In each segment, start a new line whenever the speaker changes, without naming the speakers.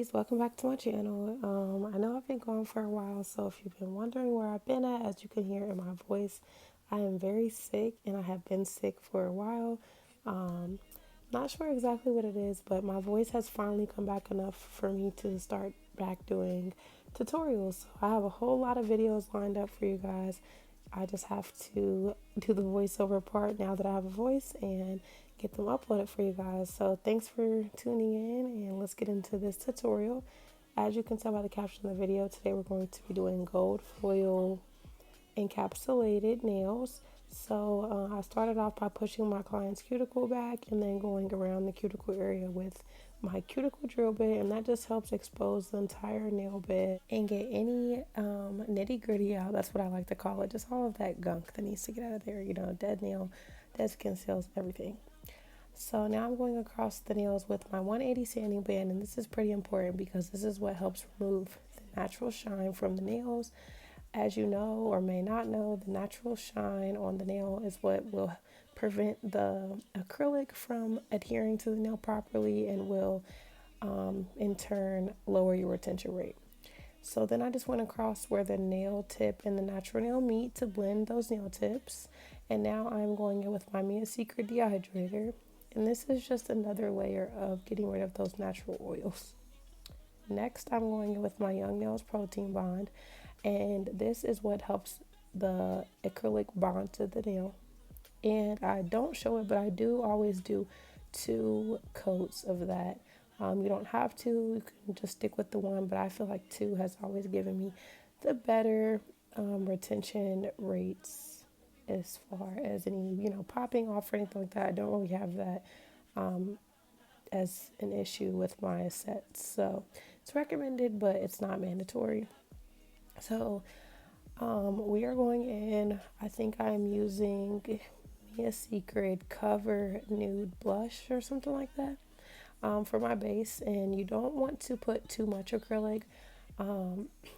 ladies, welcome back to my channel. I know I've been gone for a while, so if you've been wondering where I've been at, as you can hear in my voice, I am very sick and I have been sick for a while. Um, Not sure exactly what it is, but my voice has finally come back enough for me to start back doing tutorials. So I have a whole lot of videos lined up for you guys. I just have to do the voiceover part now that I have a voice and get them uploaded for you guys. So thanks for tuning in and let's get into this tutorial. As you can tell by the caption of the video, today we're going to be doing gold foil encapsulated nails. So I started off by pushing my client's cuticle back and then going around the cuticle area with my cuticle drill bit, and that just helps expose the entire nail bed and get any nitty gritty out. That's what I like to call it, just all of that gunk that needs to get out of there, dead nail, dead skin cells, everything. So now I'm going across the nails with my 180 sanding band, and this is pretty important because this is what helps remove the natural shine from the nails. As you know or may not know, the natural shine on the nail is what will prevent the acrylic from adhering to the nail properly and will in turn lower your retention rate. So then I just went across where the nail tip and the natural nail meet to blend those nail tips. And now I'm going in with my Mia Secret dehydrator. And this is just another layer of getting rid of those natural oils. Next, I'm going in with my Young Nails Protein Bond. And this is what helps the acrylic bond to the nail. And I don't show it, but I do always do 2 coats of that. You don't have to, you can just stick with the 1, but I feel like 2 has always given me the better retention rates as far as any, popping off or anything like that. I don't really have that as an issue with my sets. So it's recommended, but it's not mandatory. So we are going in, I think I'm using Mia Secret Cover Nude Blush or something like that. For my base, and you don't want to put too much acrylic.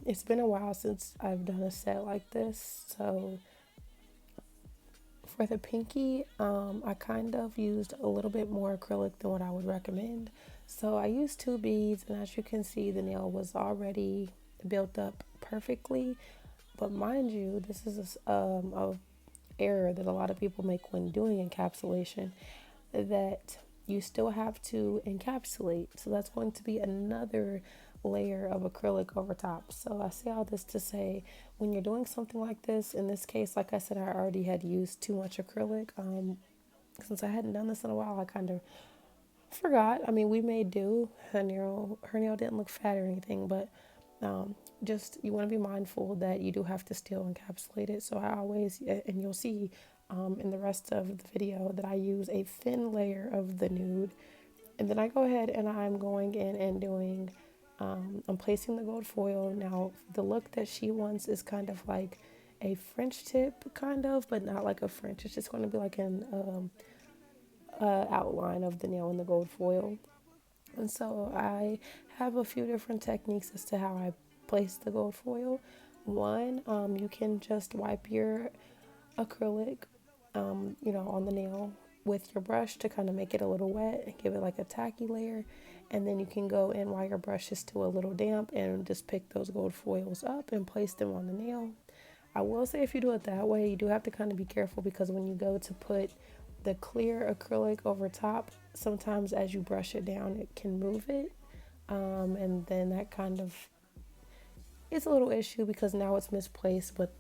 It's been a while since I've done a set like this, so for the pinky, I kind of used a little bit more acrylic than what I would recommend. So I used 2 beads, and as you can see, the nail was already built up perfectly. But mind you, this is a error that a lot of people make when doing encapsulation, that you still have to encapsulate. So that's going to be another layer of acrylic over top. So I say all this to say, when you're doing something like this, in this case, like I said, I already had used too much acrylic. Since I hadn't done this in a while, I kind of forgot. I mean, we may do. Her nail didn't look fat or anything, but just you want to be mindful that you do have to still encapsulate it. So I always, and you'll see in the rest of the video, that I use a thin layer of the nude, and then I go ahead and I'm going in and doing I'm placing the gold foil. Now the look that she wants is kind of like a French tip, kind of, but not like a French. It's just going to be like an outline of the nail in the gold foil. And so I have a few different techniques as to how I place the gold foil. One, you can just wipe your acrylic on the nail with your brush to kind of make it a little wet and give it like a tacky layer. And then you can go in while your brush is still a little damp and just pick those gold foils up and place them on the nail. I will say, if you do it that way, you do have to kind of be careful, because when you go to put the clear acrylic over top, sometimes as you brush it down, it can move it. And then that kind of is a little issue, because now it's misplaced. But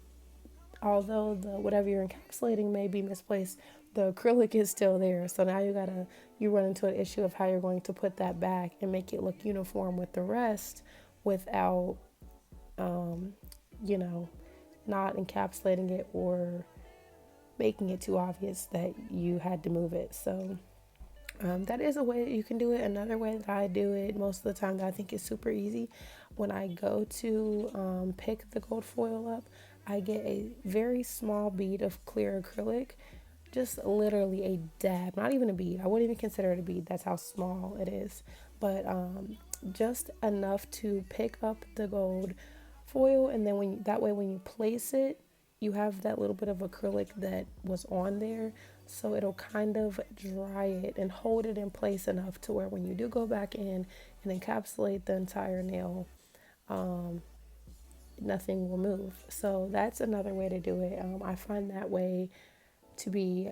although the whatever you're encapsulating may be misplaced, the acrylic is still there. So now you run into an issue of how you're going to put that back and make it look uniform with the rest without not encapsulating it or making it too obvious that you had to move it. So that is a way that you can do it. Another way that I do it most of the time, that I think is super easy, when I go to pick the gold foil up, I get a very small bead of clear acrylic, just literally a dab, not even a bead. I wouldn't even consider it a bead. That's how small it is. But just enough to pick up the gold foil, and then when you place it, you have that little bit of acrylic that was on there, so it'll kind of dry it and hold it in place enough to where when you do go back in and encapsulate the entire nail, nothing will move. So that's another way to do it. I find that way to be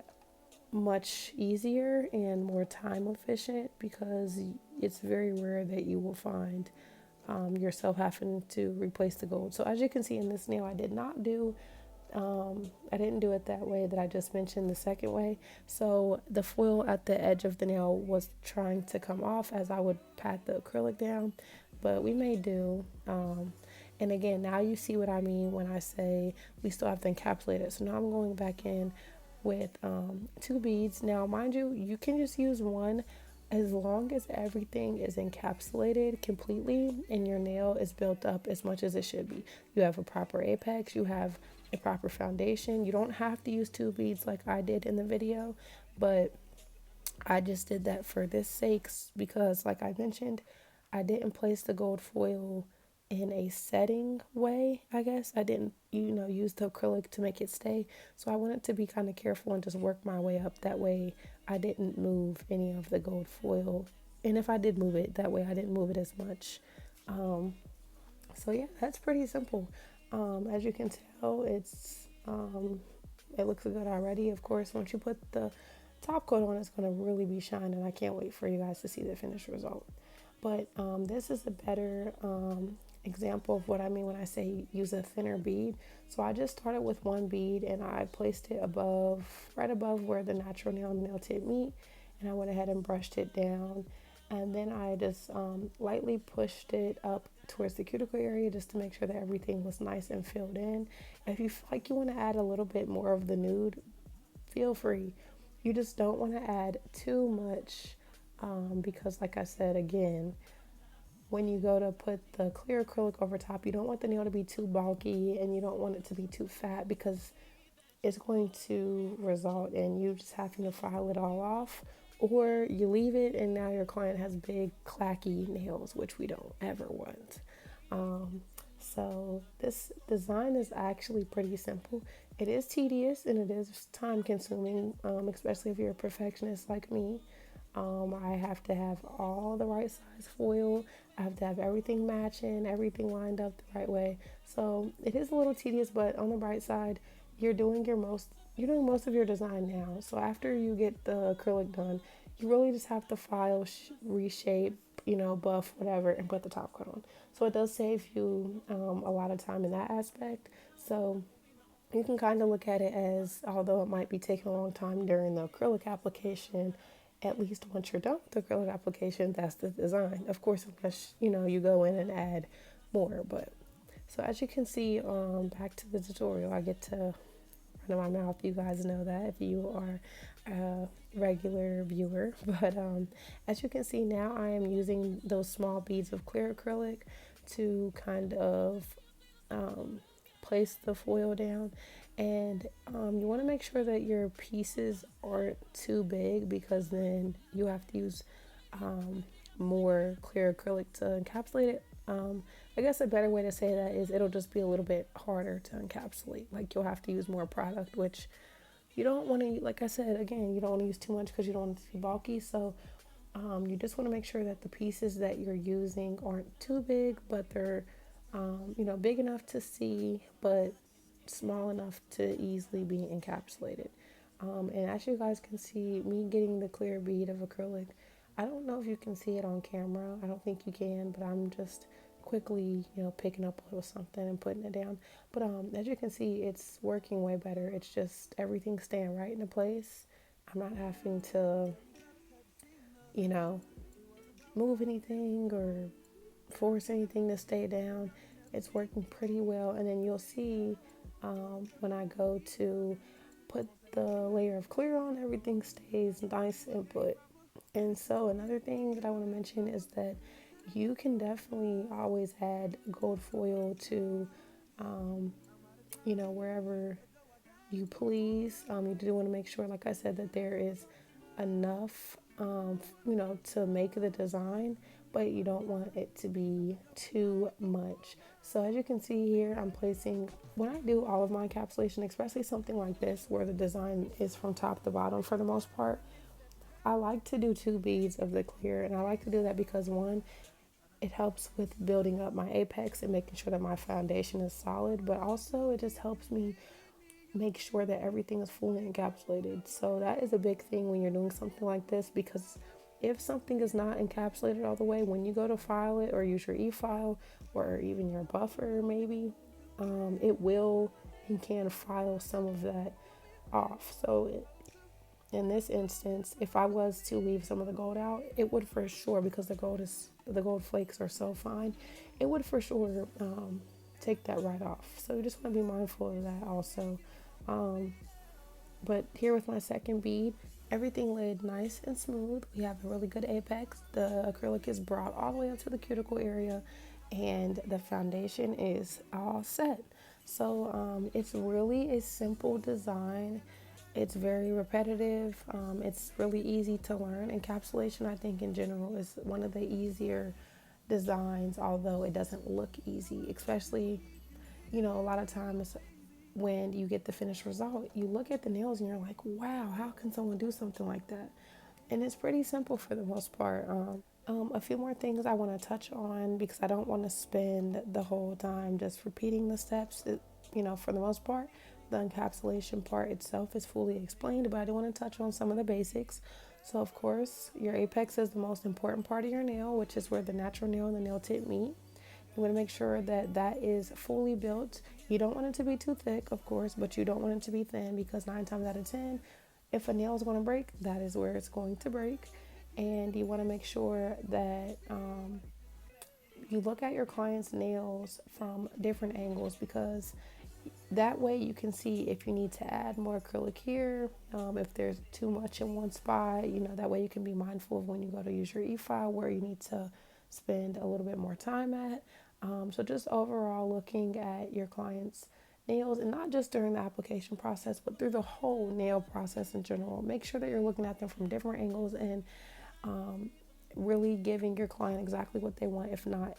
much easier and more time efficient because it's very rare that you will find yourself having to replace the gold. So as you can see in this nail, I didn't do it that way that I just mentioned, the second way. So the foil at the edge of the nail was trying to come off as I would pat the acrylic down, but we may do. And again, now you see what I mean when I say we still have to encapsulate it. So now I'm going back in with two beads. Now, mind you, you can just use one as long as everything is encapsulated completely and your nail is built up as much as it should be. You have a proper apex, you have a proper foundation. You don't have to use two beads like I did in the video, but I just did that for this sakes because, like I mentioned, I didn't place the gold foil in a setting way, I guess. I didn't, use the acrylic to make it stay. So I wanted to be kind of careful and just work my way up. That way I didn't move any of the gold foil. And if I did move it, that way I didn't move it as much. So yeah, that's pretty simple. As you can tell, it looks good already. Of course, once you put the top coat on, it's going to really be shining. I can't wait for you guys to see the finished result. But this is a better example of what I mean when I say use a thinner bead. So I just started with one bead and I placed it right above where the natural nail and nail tip meet. And I went ahead and brushed it down. And then I just lightly pushed it up towards the cuticle area just to make sure that everything was nice and filled in. If you feel like you want to add a little bit more of the nude, feel free. You just don't want to add too much because, like I said, again, when you go to put the clear acrylic over top, you don't want the nail to be too bulky and you don't want it to be too fat because it's going to result in you just having to file it all off, or you leave it and now your client has big clacky nails, which we don't ever want. So this design is actually pretty simple. It is tedious and it is time consuming, especially if you're a perfectionist like me. I have to have all the right size foil. I have to have everything matching, everything lined up the right way. So it is a little tedious, but on the bright side, you're doing most of your design now. So after you get the acrylic done, you really just have to file, reshape, buff, whatever, and put the top coat on. So it does save you a lot of time in that aspect. So you can kind of look at it as, although it might be taking a long time during the acrylic application, at least once you're done with the acrylic application, that's the design. Of course, unless, you go in and add more. But so as you can see, back to the tutorial, I get to run my mouth. You guys know that if you are a regular viewer. But as you can see now, I am using those small beads of clear acrylic to kind of place the foil down. And you want to make sure that your pieces aren't too big because then you have to use more clear acrylic to encapsulate it. I guess a better way to say that is it'll just be a little bit harder to encapsulate. Like you'll have to use more product, which you don't want to, like I said, again, you don't want to use too much because you don't want it to be bulky. So you just want to make sure that the pieces that you're using aren't too big, but they're, big enough to see, but small enough to easily be encapsulated. And as you guys can see, me getting the clear bead of acrylic, I don't know if you can see it on camera. I don't think you can, but I'm just quickly, picking up a little something and putting it down. But as you can see, it's working way better. It's just everything staying right into place. I'm not having to, you know, move anything or force anything to stay down. It's working pretty well. And then you'll see when I go to put the layer of clear on, everything stays nice and put. And so another thing that I want to mention is that you can definitely always add gold foil to, wherever you please. You do want to make sure, like I said, that there is enough, to make the design, but you don't want it to be too much. So as you can see here, when I do all of my encapsulation, especially something like this where the design is from top to bottom for the most part, I like to do 2 beads of the clear, and I like to do that because one, it helps with building up my apex and making sure that my foundation is solid, but also it just helps me make sure that everything is fully encapsulated. So that is a big thing when you're doing something like this, because if something is not encapsulated all the way, when you go to file it or use your e-file or even your buffer maybe, it will and can file some of that off. So in this instance, if I was to leave some of the gold out, it would for sure, because the gold flakes are so fine, it would for sure take that right off. So you just want to be mindful of that also. Um, but here with my second bead, everything laid nice and smooth. We have a really good apex. The acrylic is brought all the way up to the cuticle area, and the foundation is all set. So it's really a simple design. It's very repetitive. It's really easy to learn. Encapsulation, I think, in general, is one of the easier designs, although it doesn't look easy, especially, a lot of times when you get the finished result, you look at the nails and you're like, wow, how can someone do something like that? And it's pretty simple for the most part. A few more things I want to touch on, because I don't want to spend the whole time just repeating the steps. For the most part, the encapsulation part itself is fully explained, but I do want to touch on some of the basics. So, of course, your apex is the most important part of your nail, which is where the natural nail and the nail tip meet. You want to make sure that that is fully built. You don't want it to be too thick, of course, but you don't want it to be thin, because 9 times out of 10, if a nail is going to break, that is where it's going to break. And you want to make sure that you look at your client's nails from different angles, because that way you can see if you need to add more acrylic here, if there's too much in one spot. That way you can be mindful of when you go to use your e-file where you need to spend a little bit more time at. So just overall looking at your client's nails, and not just during the application process, but through the whole nail process in general. Make sure that you're looking at them from different angles, and really giving your client exactly what they want, if not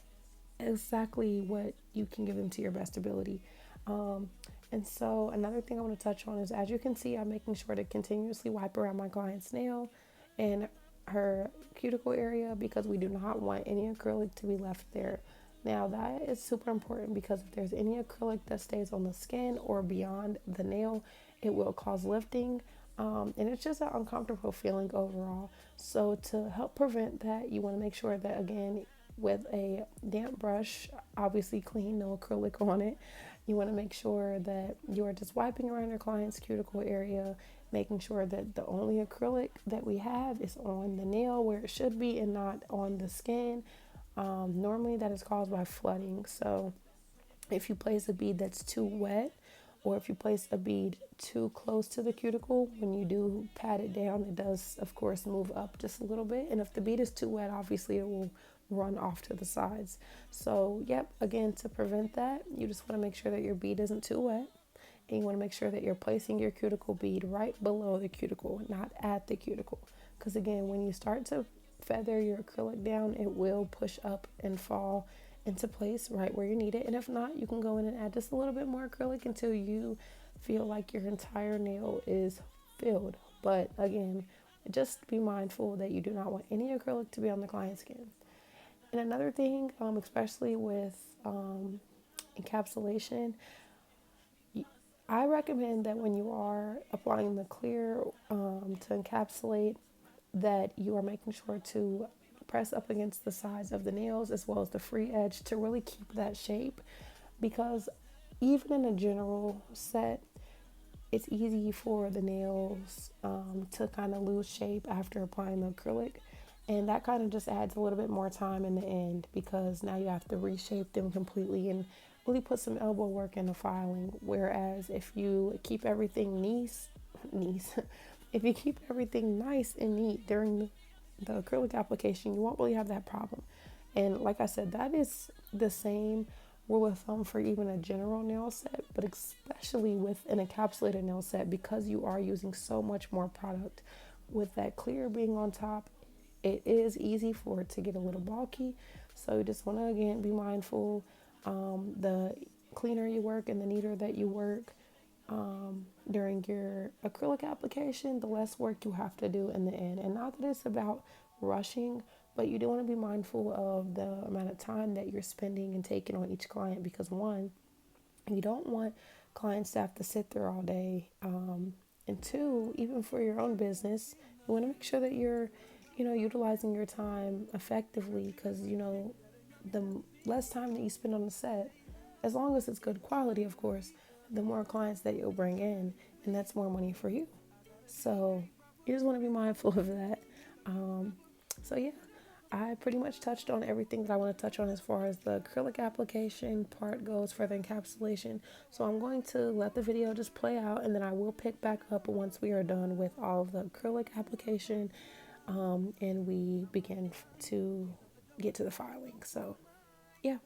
exactly what you can give them to your best ability. And so another thing I want to touch on is, as you can see, I'm making sure to continuously wipe around my client's nail and her cuticle area, because we do not want any acrylic to be left there. Now that is super important, because if there's any acrylic that stays on the skin or beyond the nail, it will cause lifting. And it's just an uncomfortable feeling overall. So to help prevent that, you want to make sure that, again, with a damp brush, obviously clean, no acrylic on it, you want to make sure that you are just wiping around your client's cuticle area, making sure that the only acrylic that we have is on the nail where it should be and not on the skin. Normally that is caused by flooding. So if you place a bead that's too wet, or if you place a bead too close to the cuticle, when you do pat it down, it does, of course, move up just a little bit. And if the bead is too wet, obviously it will run off to the sides. So, yep, again, to prevent that, you just want to make sure that your bead isn't too wet. And you want to make sure that you're placing your cuticle bead right below the cuticle, not at the cuticle. Because, again, when you start to feather your acrylic down, it will push up and fall into place right where you need it. And if not, you can go in and add just a little bit more acrylic until you feel like your entire nail is filled. But again, just be mindful that you do not want any acrylic to be on the client's skin. And another thing, especially with encapsulation, I recommend that when you are applying the clear to encapsulate, that you are making sure to press up against the sides of the nails as well as the free edge to really keep that shape, because even in a general set, it's easy for the nails to kind of lose shape after applying the acrylic, and that kind of just adds a little bit more time in the end, because now you have to reshape them completely and really put some elbow work into filing. Whereas if you keep everything nice, if you keep everything nice and neat during the acrylic application, you won't really have that problem. And like I said, that is the same rule of thumb for even a general nail set, but especially with an encapsulated nail set, because you are using so much more product. With that clear being on top, it is easy for it to get a little bulky. So you just want to, again, be mindful. The cleaner you work and the neater that you work during your acrylic application, the less work you have to do in the end. And not that it's about rushing, But you do want to be mindful of the amount of time that you're spending and taking on each client because, one, you don't want clients to have to sit there all day. And two, even for your own business, you want to make sure that you're, utilizing your time effectively because, the less time that you spend on the set, as long as it's good quality, of course, the more clients that you'll bring in, and that's more money for you. So you just want to be mindful of that. Um, so yeah, I pretty much touched on everything that I want to touch on as far as the acrylic application part goes for the encapsulation. So I'm going to let the video just play out and then I will pick back up once we are done with all of the acrylic application and we begin to get to the filing. So yeah.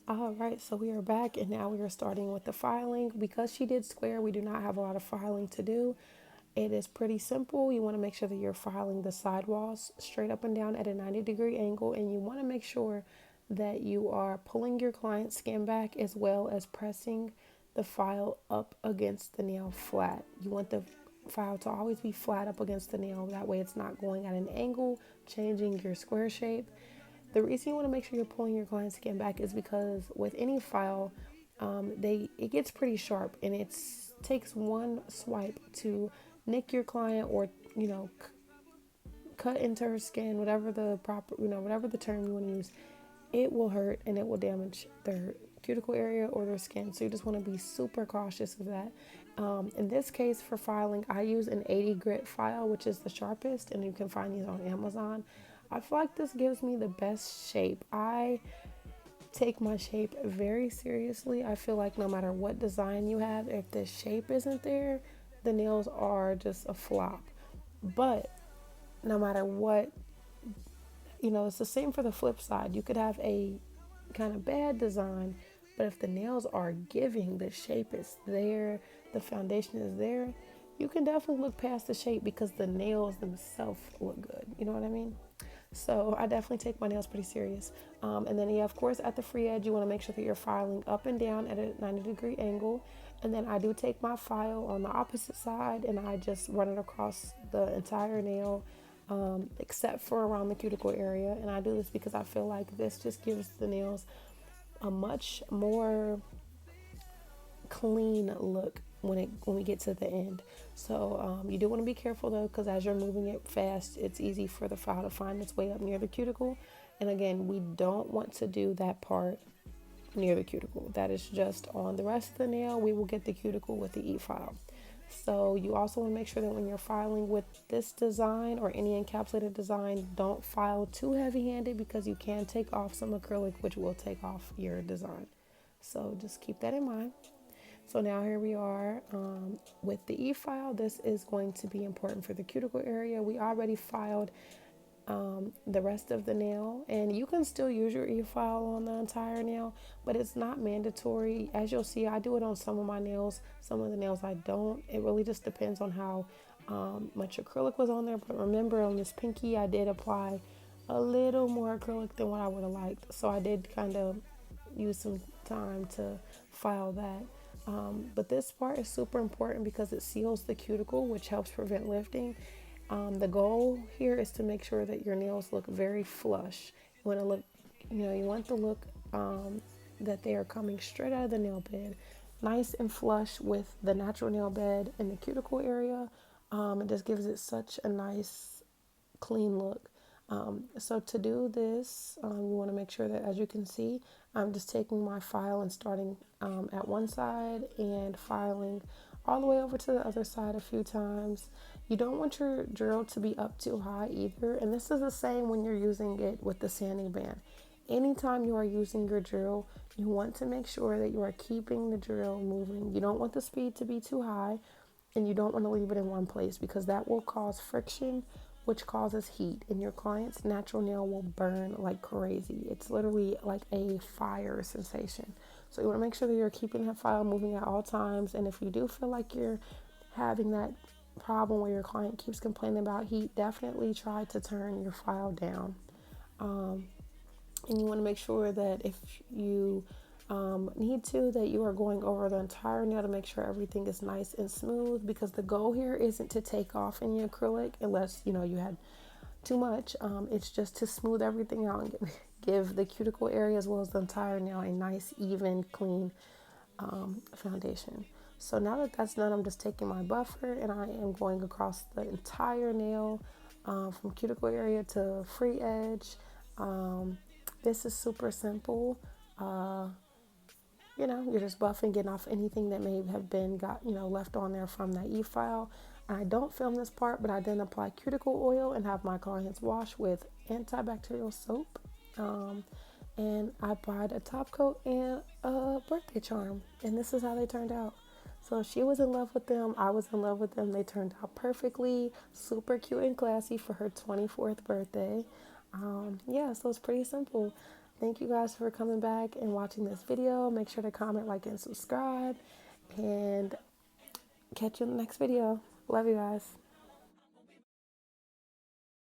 All right, so we are back and now we are starting with the filing. Because she did square, we do not have a lot of filing to do. It is pretty simple. You want to make sure that you're filing the sidewalls straight up and down at a 90-degree angle, and you want to make sure that you are pulling your client's skin back as well as pressing the file up against the nail flat. You want the file to always be flat up against the nail. That way it's not going at an angle, changing your square shape. The reason you want to make sure you're pulling your client's skin back is because with any file, it gets pretty sharp, and it takes one swipe to nick your client, or cut into her skin, whatever the proper, whatever the term you want to use. It will hurt and it will damage their cuticle area or their skin. So you just want to be super cautious of that. In this case, for filing, I use an 80 grit file, which is the sharpest, and you can find these on Amazon. I feel like this gives me the best shape. I take my shape very seriously. I feel like no matter what design you have, if the shape isn't there, the nails are just a flop. But no matter what, it's the same for the flip side. You could have a kind of bad design, but if the nails are giving, the shape is there, the foundation is there, you can definitely look past the shape because the nails themselves look good. You know what I mean? So I definitely take my nails pretty serious. And then, yeah, of course, at the free edge, you want to make sure that you're filing up and down at a 90-degree angle. And then I do take my file on the opposite side and I just run it across the entire nail, except for around the cuticle area. And I do this because I feel like this just gives the nails a much more clean look when we get to the end. So you do want to be careful though, because as you're moving it fast, it's easy for the file to find its way up near the cuticle. And again, we don't want to do that part near the cuticle. That is just on the rest of the nail. We will get the cuticle with the e-file. So you also want to make sure that when you're filing with this design or any encapsulated design, don't file too heavy-handed because you can take off some acrylic, which will take off your design. So just keep that in mind. So now here we are with the e-file. This is going to be important for the cuticle area. We already filed the rest of the nail, and you can still use your e-file on the entire nail, but it's not mandatory. As you'll see, I do it on some of my nails, some of the nails I don't. It really just depends on how much acrylic was on there. But remember, on this pinky, I did apply a little more acrylic than what I would have liked, so I did kind of use some time to file that. But this part is super important because it seals the cuticle, which helps prevent lifting. The goal here is to make sure that your nails look very flush. You want to look, you want the look that they are coming straight out of the nail bed, nice and flush with the natural nail bed in the cuticle area. It just gives it such a nice, clean look. So to do this, you want to make sure that, as you can see, I'm just taking my file and starting at one side and filing all the way over to the other side a few times. You don't want your drill to be up too high either. And this is the same when you're using it with the sanding band. Anytime you are using your drill, you want to make sure that you are keeping the drill moving. You don't want the speed to be too high, and you don't want to leave it in one place because that will cause friction, which causes heat, and your client's natural nail will burn like crazy. It's literally like a fire sensation. So you want to make sure that you're keeping that file moving at all times. And if you do feel like you're having that problem where your client keeps complaining about heat, definitely try to turn your file down. And you want to make sure that if you need to, that you are going over the entire nail to make sure everything is nice and smooth, because the goal here isn't to take off any acrylic unless you had too much. It's just to smooth everything out and give the cuticle area as well as the entire nail a nice, even, clean foundation. So now that that's done, I'm just taking my buffer and I am going across the entire nail from cuticle area to free edge. This is super simple. You're just buffing, getting off anything that may have been left on there from that e-file. And I don't film this part, but I then apply cuticle oil and have my clients wash with antibacterial soap. And I applied a top coat and a birthday charm. And this is how they turned out. So she was in love with them. I was in love with them. They turned out perfectly, super cute and classy for her 24th birthday. So it's pretty simple. Thank you guys for coming back and watching this video. Make sure to comment, like, and subscribe. And catch you in the next video. Love you guys.